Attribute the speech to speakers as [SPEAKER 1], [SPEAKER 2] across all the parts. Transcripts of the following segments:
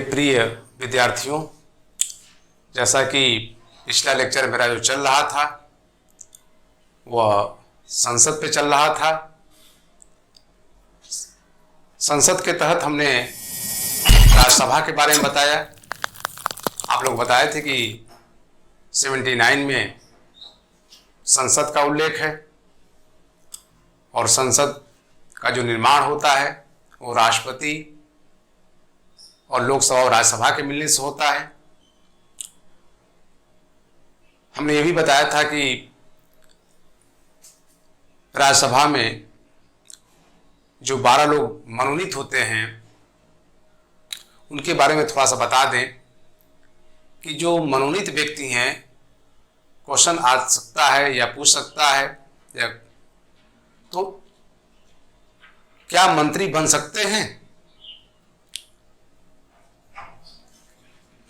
[SPEAKER 1] मेरे प्रिय विद्यार्थियों, जैसा कि पिछला लेक्चर मेरा जो चल रहा था वह संसद पे चल रहा था। संसद के तहत हमने राज्यसभा के बारे में बताया। आप लोग बताए थे कि 79 में संसद का उल्लेख है और संसद का जो निर्माण होता है वो राष्ट्रपति और लोकसभा और राज्यसभा के मिलने से होता है। हमने ये भी बताया था कि राज्यसभा में जो 12 लोग मनोनीत होते हैं उनके बारे में थोड़ा सा बता दें कि जो मनोनीत व्यक्ति हैं, क्वेश्चन आ सकता है या पूछ सकता है या तो क्या मंत्री बन सकते हैं?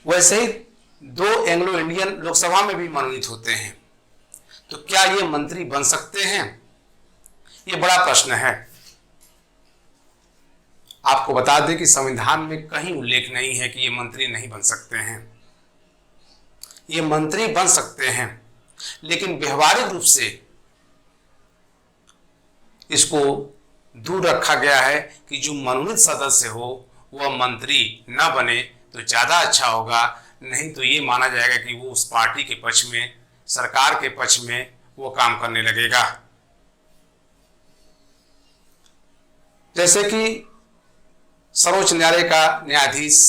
[SPEAKER 1] वैसे ही 2 एंग्लो इंडियन लोकसभा में भी मनोनीत होते हैं, तो क्या ये मंत्री बन सकते हैं? ये बड़ा प्रश्न है। आपको बता दें कि संविधान में कहीं उल्लेख नहीं है कि ये मंत्री नहीं बन सकते हैं। ये मंत्री बन सकते हैं, लेकिन व्यवहारिक रूप से इसको दूर रखा गया है कि जो मनोनीत सदस्य हो वह मंत्री न बने तो ज़्यादा अच्छा होगा, नहीं तो ये माना जाएगा कि वो उस पार्टी के पक्ष में, सरकार के पक्ष में वो काम करने लगेगा। जैसे कि सर्वोच्च न्यायालय का न्यायाधीश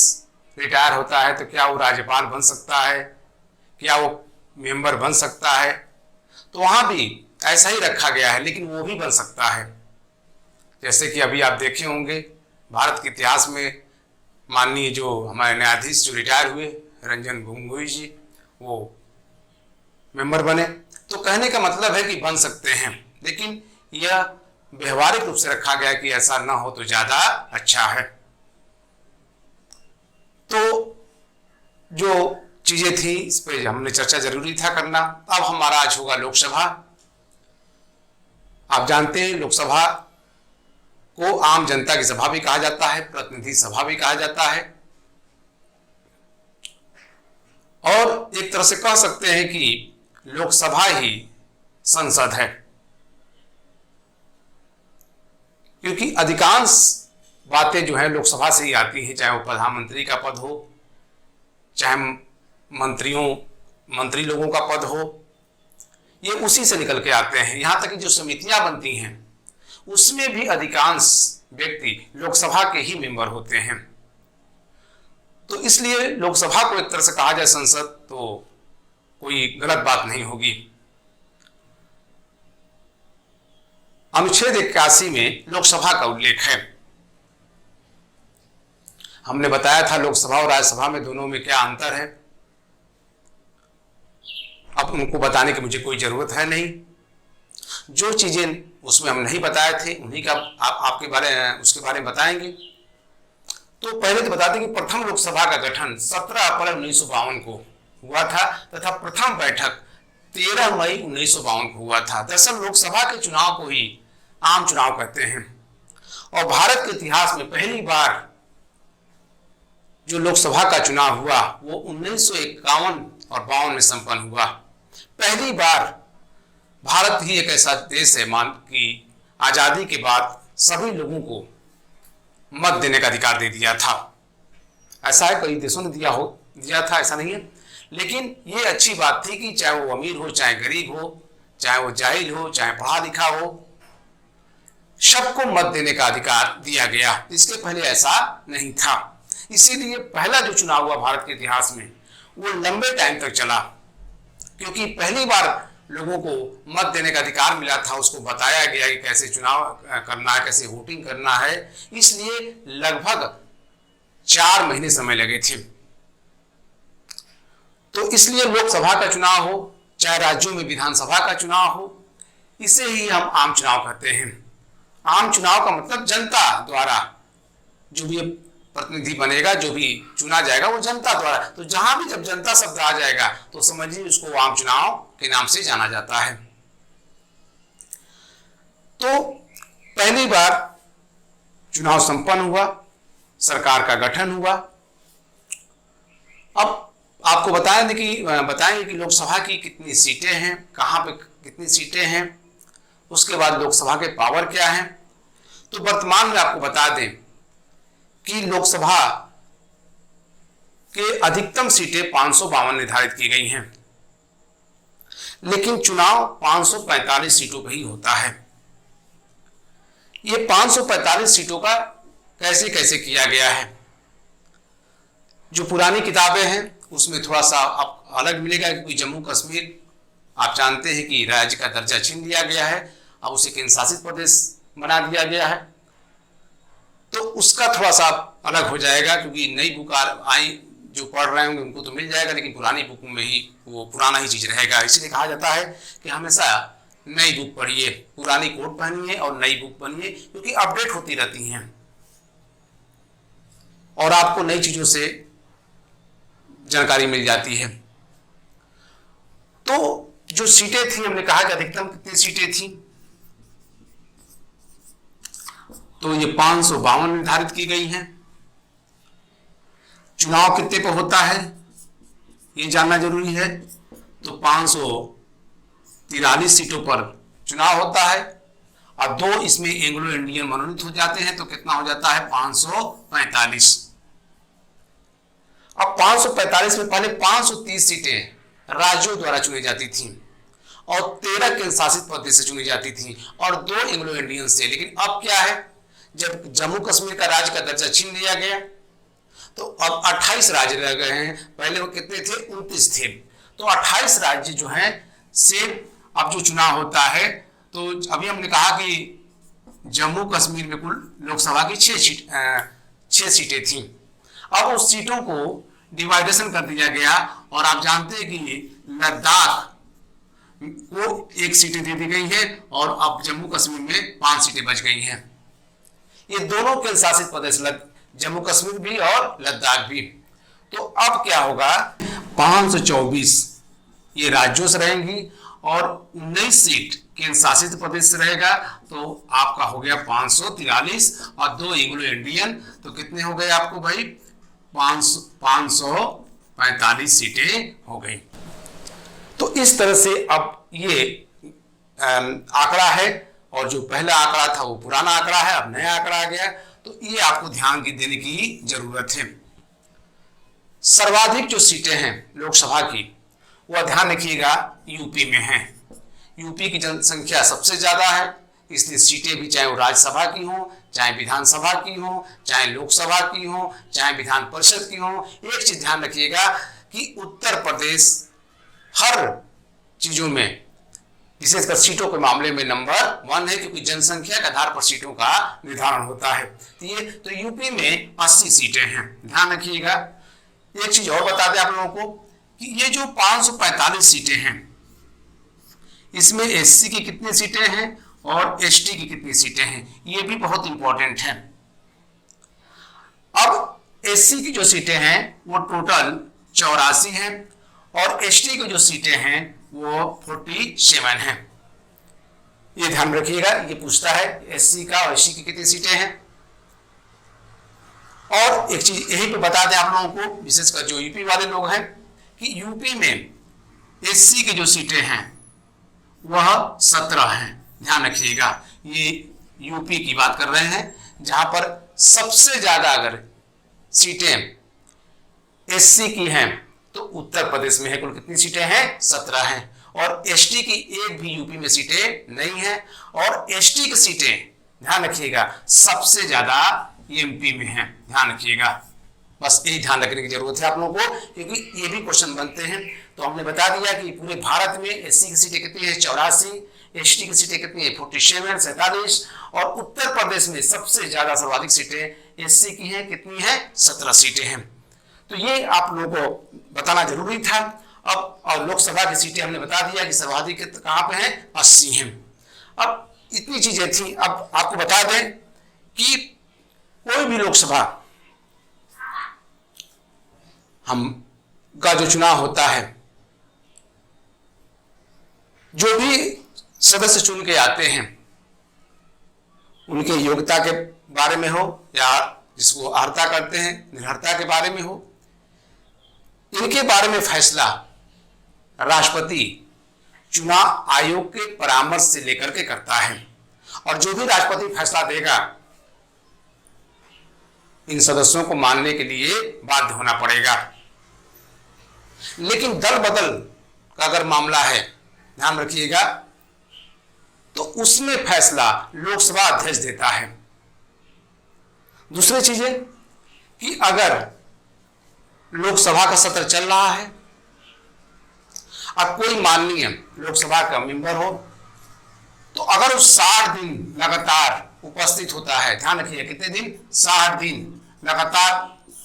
[SPEAKER 1] रिटायर होता है तो क्या वो राज्यपाल बन सकता है, क्या वो मेंबर बन सकता है? तो वहाँ भी ऐसा ही रखा गया है, लेकिन वो भी बन सकता है। जैसे कि अभी आप देखे होंगे भारत के इतिहास में माननीय जो हमारे न्यायाधीश जो रिटायर हुए रंजन गोगोई जी, वो मेंबर बने। तो कहने का मतलब है कि बन सकते हैं, लेकिन यह व्यवहारिक रूप से रखा गया कि ऐसा ना हो तो ज़्यादा अच्छा है। तो जो चीज़ें थी इस पर हमने चर्चा जरूरी था करना। अब हमारा आज होगा लोकसभा। आप जानते हैं लोकसभा को आम जनता की सभा भी कहा जाता है, प्रतिनिधि सभा भी कहा जाता है, और एक तरह से कह सकते हैं कि लोकसभा ही संसद है, क्योंकि अधिकांश बातें जो है लोकसभा से ही आती हैं। चाहे वो प्रधानमंत्री का पद हो, चाहे मंत्री लोगों का पद हो, ये उसी से निकल के आते हैं। यहाँ तक कि जो समितियां बनती हैं उसमें भी अधिकांश व्यक्ति लोकसभा के ही मेंबर होते हैं। तो इसलिए लोकसभा को एक तरह से कहा जाए संसद तो कोई गलत बात नहीं होगी। अनुच्छेद 81 में लोकसभा का उल्लेख है। हमने बताया था लोकसभा और राज्यसभा में दोनों में क्या अंतर है। अब उनको बताने की मुझे कोई जरूरत है नहीं। जो चीजें उसमें हम नहीं बताए थे उन्हीं का उसके बारे में बताएंगे। तो पहले तो बता दें कि प्रथम लोकसभा का गठन 17 अप्रैल 1952 को हुआ था तथा प्रथम बैठक 13 मई 1952 को हुआ था। दरअसल लोकसभा के चुनाव को ही आम चुनाव कहते हैं, और भारत के इतिहास में पहली बार जो लोकसभा का चुनाव हुआ वो 1951 और 52 में संपन्न हुआ। पहली बार भारत ही एक ऐसा देश है मान कि आजादी के बाद सभी लोगों को मत देने का अधिकार दे दिया था। ऐसा है, कई देशों ने दिया था, ऐसा नहीं है, लेकिन ये अच्छी बात थी कि चाहे वो अमीर हो, चाहे गरीब हो, चाहे वो जाहिल हो, चाहे पढ़ा लिखा हो, सबको मत देने का अधिकार दिया गया। इसके पहले ऐसा नहीं था। इसीलिए पहला जो चुनाव हुआ भारत के इतिहास में वो लंबे टाइम तक चला, क्योंकि पहली बार लोगों को मत देने का अधिकार मिला था। उसको बताया गया कि कैसे चुनाव करना है, कैसे वोटिंग करना है। इसलिए लगभग 4 महीने समय लगे थे। तो इसलिए लोकसभा का चुनाव हो चाहे राज्यों में विधानसभा का चुनाव हो, इसे ही हम आम चुनाव कहते हैं। आम चुनाव का मतलब जनता द्वारा जो भी प्रतिनिधि बनेगा, जो भी चुना जाएगा वो जनता द्वारा। तो जहां भी जब जनता शब्द आ जाएगा तो समझिए उसको आम चुनाव के नाम से जाना जाता है। तो पहली बार चुनाव संपन्न हुआ, सरकार का गठन हुआ अब आपको बताएंगे कि लोकसभा की कितनी सीटें हैं, कहाँ पे कितनी सीटें हैं, उसके बाद लोकसभा के पावर क्या हैं। तो वर्तमान में आपको बता दें कि लोकसभा के अधिकतम सीटें 552 निर्धारित की गई हैं, लेकिन चुनाव 545 सीटों पर ही होता है। ये 545 सीटों का कैसे कैसे किया गया है, जो पुरानी किताबें हैं उसमें थोड़ा सा अलग मिलेगा, क्योंकि जम्मू कश्मीर आप जानते हैं कि राज्य का दर्जा छीन लिया गया है, अब उसे केंद्र शासित प्रदेश बना दिया गया है, तो उसका थोड़ा सा अलग हो जाएगा, क्योंकि नई बुक आई, जो पढ़ रहे होंगे उनको तो मिल जाएगा, लेकिन पुरानी बुक में ही वो पुराना ही चीज रहेगा। इसलिए कहा जाता है कि हमेशा नई बुक पढ़िए, पुरानी कोट पहनिए और नई बुक पढ़िए, क्योंकि अपडेट होती रहती हैं और आपको नई चीजों से जानकारी मिल जाती है। तो जो सीटें थी, हमने कहा कि अधिकतम कितनी सीटें थी, तो ये 552 निर्धारित की गई हैं। चुनाव कितने पर होता है ये जानना जरूरी है। तो 543 सीटों पर चुनाव होता है और 2 इसमें एंग्लो इंडियन मनोनीत हो जाते हैं, तो कितना हो जाता है 545। अब 545 में पहले 530 सीटें राज्यों द्वारा चुनी जाती थी और 13 केंद्र शासित प्रदेश से चुनी जाती थी और 2 एंग्लो इंडियन से। लेकिन अब क्या है, जब जम्मू कश्मीर का राज्य का दर्जा छीन लिया गया तो अब 28 राज्य रह गए हैं। पहले वो कितने थे, 29 थे। तो 28 राज्य जो हैं से अब जो चुनाव होता है, तो अभी हमने कहा कि जम्मू कश्मीर में कुल लोकसभा की 6 सीटें थी। अब उस सीटों को डिवाइडेशन कर दिया गया और आप जानते हैं कि लद्दाख को 1 सीटें दे दी गई है और अब जम्मू कश्मीर में 5 सीटें बच गई हैं। ये दोनों केंद्र शासित प्रदेश, जम्मू कश्मीर भी और लद्दाख भी। तो अब क्या होगा, 524 ये राज्यों से रहेंगी और 19 सीट केंद्र शासित प्रदेश से रहेगा। तो आपका हो गया 543 और 2 एंग्लो इंडियन, तो कितने हो गए आपको भाई, 545 सीटें हो गई। तो इस तरह से अब ये आंकड़ा है और जो पहला आंकड़ा था वो पुराना आंकड़ा है, अब नया आंकड़ा आ गया। तो ये आपको ध्यान देने की जरूरत है। सर्वाधिक जो सीटें हैं लोकसभा की, वह ध्यान रखिएगा यूपी में है। यूपी की जनसंख्या सबसे ज्यादा है, इसलिए सीटें भी चाहे वो राज्यसभा की हो, चाहे विधानसभा की हो, चाहे लोकसभा की हो, चाहे विधान परिषद की हो। एक चीज ध्यान रखिएगा कि उत्तर प्रदेश हर चीजों में, विशेषकर सीटों के मामले में नंबर 1 है, क्योंकि जनसंख्या के आधार पर सीटों का निर्धारण होता है। तो यूपी में 80 सीटें हैं, ध्यान रखिएगा। एक चीज और बता दें आप लोगों को कि ये जो 545 सीटें हैं, इसमें एससी की कितनी सीटें हैं और एसटी की कितनी सीटें हैं, ये भी बहुत इंपॉर्टेंट है। अब एससी की जो सीटें हैं वो टोटल 84 हैं और एसटी की जो सीटें हैं वो 47 हैं। ये ध्यान रखिएगा, ये पूछता है एससी का और एसटी की कितनी सीटें हैं। और एक चीज यही पे बता दें आप लोगों को, विशेषकर जो यूपी वाले लोग हैं, कि यूपी में एससी की जो सीटें हैं वह 17 हैं। ध्यान रखिएगा, ये यूपी की बात कर रहे हैं, जहां पर सबसे ज्यादा अगर सीटें एससी की हैं तो उत्तर प्रदेश में है। कुल कितनी सीटें हैं, 17 हैं। और एसटी की एक भी यूपी में सीटें नहीं है और एसटी की सीटें ध्यान रखिएगा सबसे ज्यादा एमपी में है। ध्यान रखिएगा, बस यही ध्यान रखने की जरूरत है आप लोगों को, क्योंकि ये भी क्वेश्चन बनते हैं। तो हमने बता दिया कि पूरे भारत में एससी की सीटें कितनी है, 84, एसटी की सीटें कितनी है, 47, 47, और उत्तर प्रदेश में सबसे ज्यादा सर्वाधिक सीटें एससी की हैं, कितनी है, 17 सीटें हैं। तो ये आप लोगों को बताना जरूरी था। अब और लोकसभा की सीटें हमने बता दिया कि सर्वाधिक कहां पे है, 80 हैं। अब इतनी चीजें थी। अब आपको बता दें कि कोई भी लोकसभा हम का जो चुनाव होता है, जो भी सदस्य चुन के आते हैं उनके योग्यता के बारे में हो या जिसको अर्हता करते हैं निर्हरता के बारे में हो, इनके बारे में फैसला राष्ट्रपति चुनाव आयोग के परामर्श से लेकर के करता है, और जो भी राष्ट्रपति फैसला देगा इन सदस्यों को मानने के लिए बाध्य होना पड़ेगा। लेकिन दल बदल का अगर मामला है, ध्यान रखिएगा, तो उसमें फैसला लोकसभा अध्यक्ष देता है। दूसरी चीज है कि अगर लोकसभा का सत्र चल रहा है, अब कोई माननीय लोकसभा का मेंबर हो, तो अगर वो 60 दिन लगातार उपस्थित होता है, ध्यान रखिए कितने दिन, 60 दिन लगातार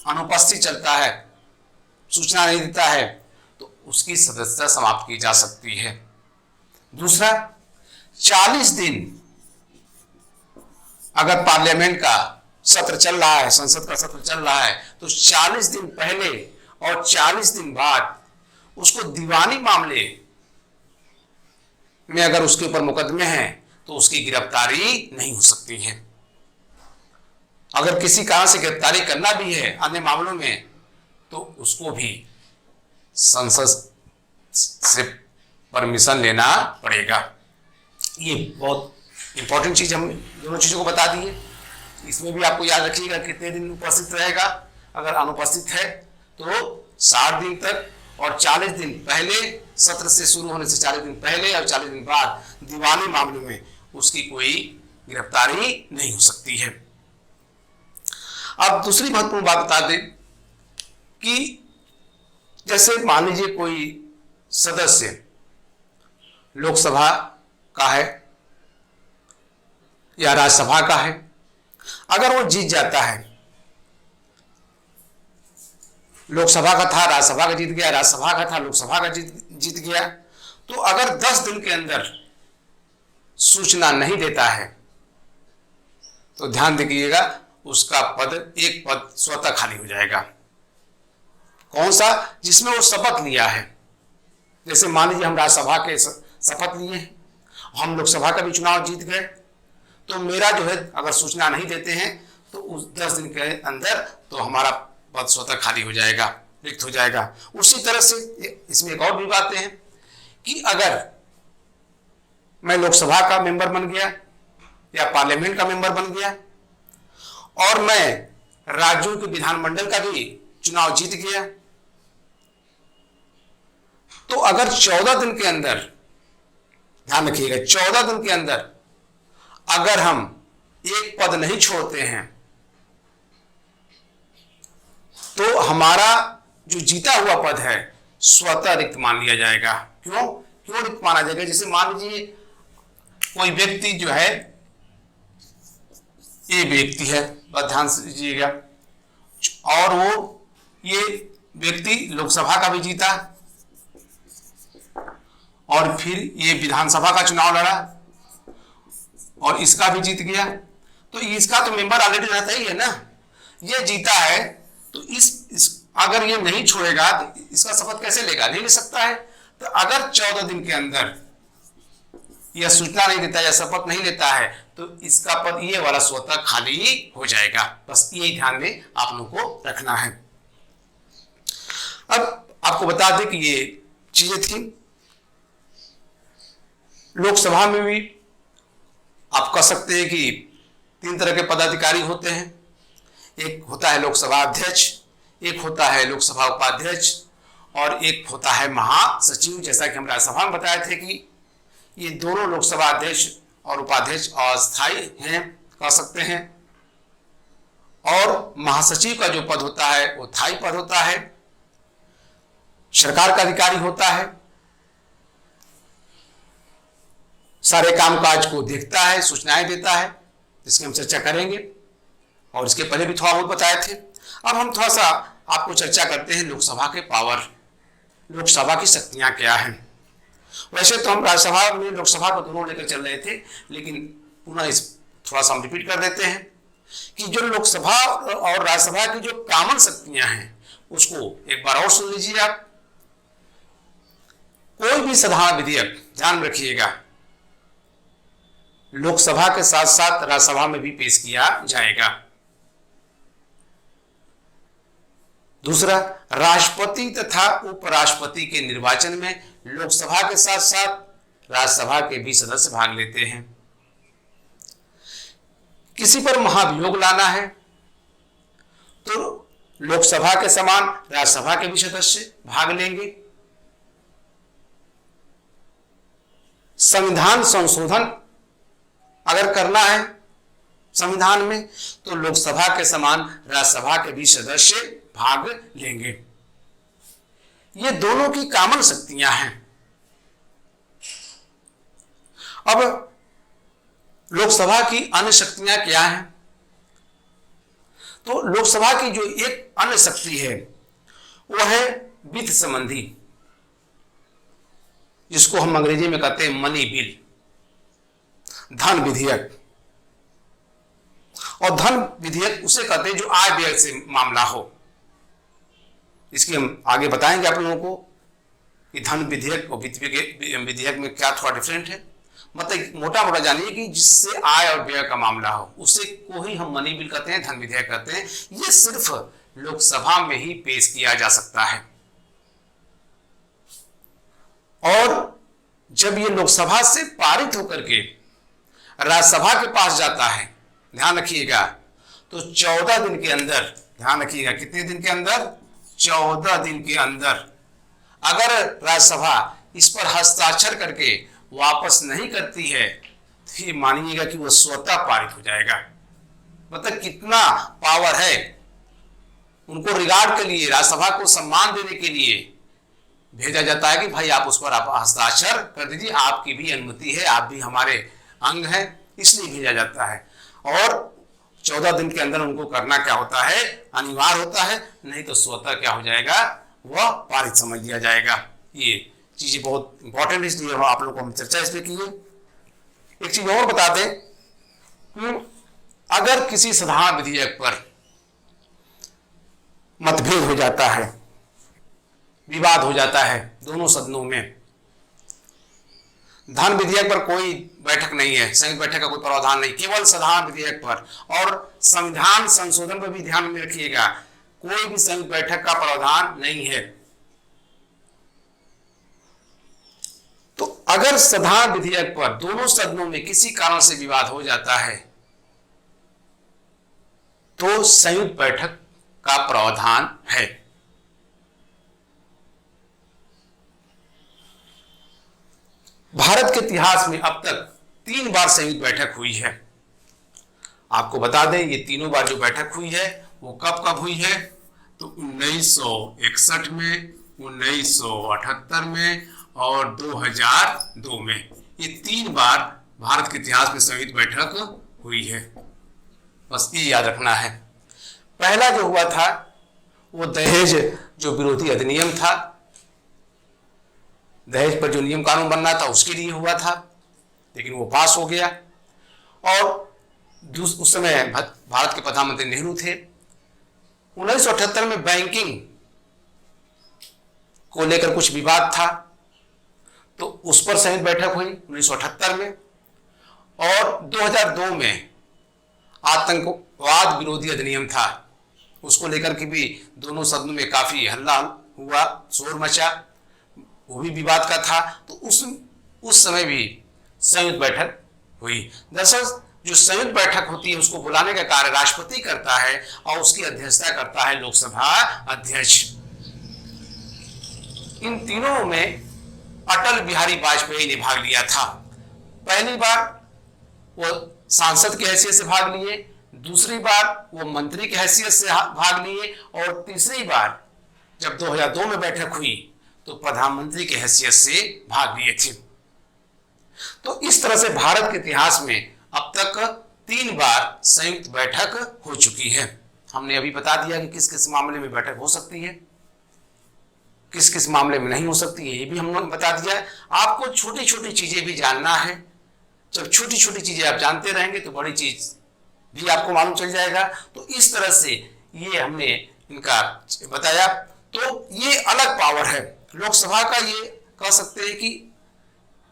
[SPEAKER 1] अनुपस्थित चलता है, सूचना नहीं देता है, तो उसकी सदस्यता समाप्त की जा सकती है। दूसरा, 40 दिन अगर पार्लियामेंट का सत्र चल रहा है, संसद का सत्र चल रहा है, तो 40 दिन पहले और 40 दिन बाद उसको दीवानी मामले में अगर उसके ऊपर मुकदमे हैं तो उसकी गिरफ्तारी नहीं हो सकती है। अगर किसी कारण से गिरफ्तारी करना भी है अन्य मामलों में, तो उसको भी संसद से परमिशन लेना पड़ेगा। ये बहुत इंपॉर्टेंट चीज हम दोनों चीजों को बता दिए। इसमें भी आपको याद रखिएगा कितने दिन उपस्थित रहेगा। अगर अनुपस्थित है तो 60 दिन तक, और 40 दिन पहले, सत्र से शुरू होने से 40 दिन पहले और 40 दिन बाद दीवानी मामले में उसकी कोई गिरफ्तारी नहीं हो सकती है। अब दूसरी महत्वपूर्ण बात बता दें कि जैसे मान लीजिए कोई सदस्य लोकसभा का है या राज्यसभा का है, अगर वो जीत जाता है, लोकसभा का था राज्यसभा का जीत गया, राज्यसभा का था लोकसभा का जीत गया, तो अगर 10 दिन के अंदर सूचना नहीं देता है तो ध्यान दीजिएगा उसका एक पद स्वतः खाली हो जाएगा। कौन सा? जिसमें वो शपथ लिया है। जैसे मान लीजिए हम राज्यसभा के शपथ लिए हैं, हम लोकसभा का भी चुनाव जीत गए, तो मेरा जो है अगर सूचना नहीं देते हैं तो उस 10 दिन के अंदर तो हमारा पद स्वतः खाली हो जाएगा, रिक्त हो जाएगा। उसी तरह से इसमें एक और भी बातें हैं कि अगर मैं लोकसभा का मेंबर बन गया या पार्लियामेंट का मेंबर बन गया और मैं राज्यों के विधानमंडल का भी चुनाव जीत गया, तो अगर 14 दिन के अंदर, ध्यान रखिएगा 14 दिन के अंदर अगर हम एक पद नहीं छोड़ते हैं तो हमारा जो जीता हुआ पद है स्वतः रिक्त मान लिया जाएगा। क्यों रिक्त माना जाएगा? जैसे मान लीजिए कोई व्यक्ति जो है, ये व्यक्ति है, बस ध्यान से दीजिएगा, और वो ये व्यक्ति लोकसभा का भी जीता और फिर ये विधानसभा का चुनाव लड़ा और इसका भी जीत गया, तो इसका तो मेंबर ऑलरेडी रहता ही है ना, ये जीता है, तो अगर ये नहीं छोड़ेगा तो इसका शपथ कैसे लेगा? नहीं ले सकता है। तो अगर 14 दिन के अंदर यह सूचना नहीं देता या शपथ नहीं लेता है तो इसका पद ये वाला स्वतः खाली हो जाएगा। बस ये ध्यान में आप लोगों को रखना है। अब आपको बता दें कि ये चीजें थी। लोकसभा में भी आप कह सकते हैं कि 3 तरह के पदाधिकारी होते हैं। एक होता है लोकसभा अध्यक्ष, एक होता है लोकसभा उपाध्यक्ष, और एक होता है महासचिव। जैसा कि हम राज्यसभा में बताए थे कि ये दोनों लोकसभा अध्यक्ष और उपाध्यक्ष अस्थायी हैं, कह सकते हैं, और महासचिव का जो पद होता है वो स्थायी पद होता है। सरकार का अधिकारी होता है, सारे कामकाज को देखता है, सूचनाएं देता है, जिसकी हम चर्चा करेंगे, और इसके पहले भी थोड़ा बहुत बताए थे। अब हम थोड़ा सा आपको चर्चा करते हैं लोकसभा के पावर, लोकसभा की शक्तियां क्या हैं। वैसे तो हम राज्यसभा में लोकसभा को दोनों लेकर चल रहे थे, लेकिन पुनः थोड़ा सा हम रिपीट कर देते हैं कि जो लोकसभा और राज्यसभा की जो कॉमन शक्तियां हैं उसको एक बार और सुन लीजिए आप। कोई भी साधारण विधेयक, ध्यान रखिएगा, लोकसभा के साथ साथ राज्यसभा में भी पेश किया जाएगा। दूसरा, राष्ट्रपति तथा उपराष्ट्रपति के निर्वाचन में लोकसभा के साथ साथ राज्यसभा के भी सदस्य भाग लेते हैं। किसी पर महाभियोग लाना है तो लोकसभा के समान राज्यसभा के भी सदस्य भाग लेंगे। संविधान संशोधन अगर करना है संविधान में तो लोकसभा के समान राज्यसभा के भी सदस्य भाग लेंगे। ये दोनों की कॉमन शक्तियां हैं। अब लोकसभा की अन्य शक्तियां क्या हैं? तो लोकसभा की जो एक अन्य शक्ति है वो है वित्त संबंधी, जिसको हम अंग्रेजी में कहते हैं मनी बिल, धन विधेयक। और धन विधेयक उसे कहते हैं जो आय व्यय से मामला हो। इसकी हम आगे बताएंगे आप लोगों को कि धन विधेयक और वित्त विधेयक में क्या थोड़ा डिफरेंट है। मतलब मोटा मोटा जानिए कि जिससे आय और व्यय का मामला हो उसे को ही हम मनी बिल कहते हैं, धन विधेयक कहते हैं। यह सिर्फ लोकसभा में ही पेश किया जा सकता है। और जब ये लोकसभा से पारित होकर के राज्यसभा के पास जाता है, ध्यान रखिएगा, तो 14 दिन के अंदर, ध्यान रखिएगा कितने दिन के अंदर, 14 दिन के अंदर अगर राज्यसभा इस पर हस्ताक्षर करके वापस नहीं करती है तो ये मानिएगा कि वह स्वतः पारित हो जाएगा। मतलब कितना पावर है। उनको रिगार्ड के लिए, राज्यसभा को सम्मान देने के लिए भेजा जाता है कि भाई आप उस पर आप हस्ताक्षर कर दीजिए, आपकी भी अनुमति है, आप भी हमारे अंग हैं, इसलिए भेजा जाता है। और 14 दिन के अंदर उनको करना क्या होता है, अनिवार्य होता है, नहीं तो स्वतः क्या हो जाएगा, वह पारित समझ लिया जाएगा। ये चीजें बहुत इंपॉर्टेंट है, इसलिए आप लोगों को हम चर्चा इस पे की है। एक चीज और बता दें, अगर किसी साधारण विधेयक पर मतभेद हो जाता है, विवाद हो जाता है दोनों सदनों में, धन विधेयक पर कोई बैठक नहीं है, संयुक्त बैठक का कोई प्रावधान नहीं, केवल साधारण विधेयक पर, और संविधान संशोधन पर भी ध्यान में रखिएगा, कोई भी संयुक्त बैठक का प्रावधान नहीं है। तो अगर साधारण विधेयक पर दोनों सदनों में किसी कारण से विवाद हो जाता है तो संयुक्त बैठक का प्रावधान है। भारत के इतिहास में अब तक 3 बार संयुक्त बैठक हुई है। आपको बता दें ये तीनों बार जो बैठक हुई है वो कब कब हुई है, तो 1961 में, 1978 में और 2002 में। ये 3 बार भारत के इतिहास में संयुक्त बैठक हुई है, बस ये याद रखना है। पहला जो हुआ था वो दहेज जो विरोधी अधिनियम था, दहेज पर जो नियम कानून बनना था उसके लिए हुआ था, लेकिन वो पास हो गया। और उस समय भारत के प्रधानमंत्री नेहरू थे। 1978 में बैंकिंग को लेकर कुछ विवाद था तो उस पर संयुक्त बैठक हुई 1978 में। और 2002 में आतंकवाद विरोधी अधिनियम था, उसको लेकर के भी दोनों सदनों में काफी हल्ला हुआ, शोर मचा, वो भी विवाद का था। तो उस समय भी संयुक्त बैठक हुई। दरअसल जो संयुक्त बैठक होती है उसको बुलाने का कार्य राष्ट्रपति करता है और उसकी अध्यक्षता करता है लोकसभा अध्यक्ष। इन तीनों में अटल बिहारी वाजपेयी ने भाग लिया था। पहली बार वो सांसद की हैसियत से भाग लिए, दूसरी बार वो मंत्री की हैसियत से भाग लिए, और तीसरी बार जब 2002 में बैठक हुई तो प्रधानमंत्री की हैसियत से भाग लिए थे। तो इस तरह से भारत के इतिहास में अब तक 3 बार संयुक्त बैठक हो चुकी है। हमने अभी बता दिया कि किस किस मामले में बैठक हो सकती है, किस किस मामले में नहीं हो सकती है, ये भी हमने बता दिया है। आपको छोटी छोटी चीजें भी जानना है। जब छोटी छोटी चीजें आप जानते रहेंगे तो बड़ी चीज भी आपको मालूम चल जाएगा। तो इस तरह से ये हमने इनका बताया। तो ये अलग पावर है लोकसभा का, ये कह सकते हैं कि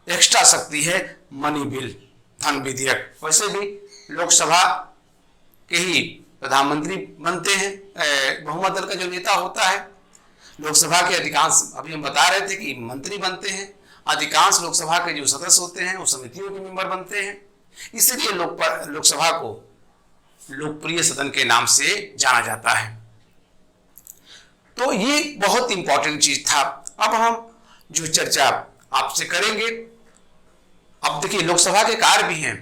[SPEAKER 1] एक्स्ट्रा शक्ति है मनी बिल, धन विधेयक। वैसे भी लोकसभा के ही प्रधानमंत्री बनते हैं, बहुमत दल का जो नेता होता है लोकसभा के अधिकांश, अभी हम बता रहे थे कि मंत्री बनते हैं, अधिकांश लोकसभा के जो सदस्य होते हैं वो समितियों के मेंबर बनते हैं, इसलिए लोकसभा को लोकप्रिय सदन के नाम से जाना जाता है। तो ये बहुत इंपॉर्टेंट चीज था। अब हम जो चर्चा आपसे करेंगे, अब देखिए लोकसभा के कार्य भी हैं।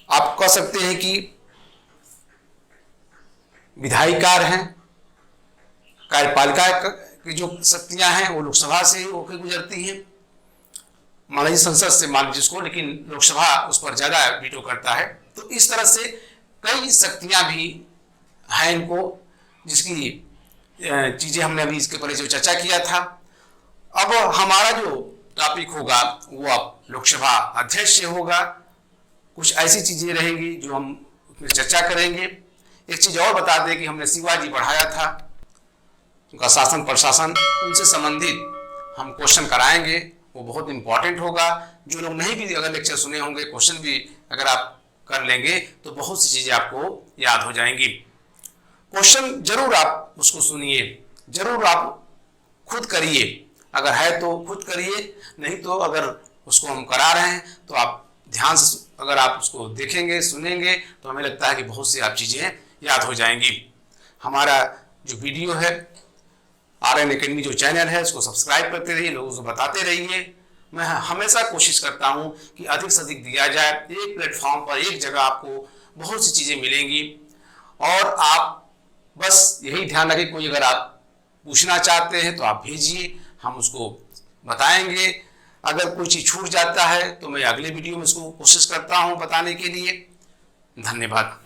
[SPEAKER 1] आप कह सकते हैं कि विधायी कार्य हैं, कार्यपालिका की जो शक्तियां हैं वो लोकसभा से ही होकर गुजरती हैं, मान लीजिए संसद से मान लीजिए उसको, लेकिन लोकसभा उस पर ज्यादा वीटो करता है। तो इस तरह से कई शक्तियां भी हैं इनको, जिसकी चीजें हमने अभी इसके पहले जो चर्चा किया था। अब हमारा जो टॉपिक होगा वो अब लोकसभा अध्यक्ष से होगा। कुछ ऐसी चीजें रहेंगी जो हम उसमें चर्चा करेंगे। एक चीज और बता दें कि हमने शिवाजी बढ़ाया था, उनका शासन प्रशासन, उनसे संबंधित हम क्वेश्चन कराएंगे, वो बहुत इंपॉर्टेंट होगा। जो लोग नहीं भी अगर लेक्चर सुने होंगे, क्वेश्चन भी अगर आप कर लेंगे तो बहुत सी चीजें आपको याद हो जाएंगी। क्वेश्चन जरूर आप उसको सुनिए, जरूर आप खुद करिए, अगर है तो खुद करिए, नहीं तो अगर उसको हम करा रहे हैं तो आप ध्यान से अगर आप उसको देखेंगे सुनेंगे तो हमें लगता है कि बहुत सी आप चीज़ें याद हो जाएंगी। हमारा जो वीडियो है RN Academy जो चैनल है उसको सब्सक्राइब करते रहिए, लोगों को बताते रहिए। मैं हमेशा कोशिश करता हूं कि अधिक से अधिक दिया जाए, एक प्लेटफॉर्म पर एक जगह आपको बहुत सी चीज़ें मिलेंगी। और आप बस यही ध्यान रखें, कोई अगर आप पूछना चाहते हैं तो आप भेजिए, हम उसको बताएंगे। अगर कोई चीज़ छूट जाता है तो मैं अगले वीडियो में उसको कोशिश करता हूं बताने के लिए। धन्यवाद।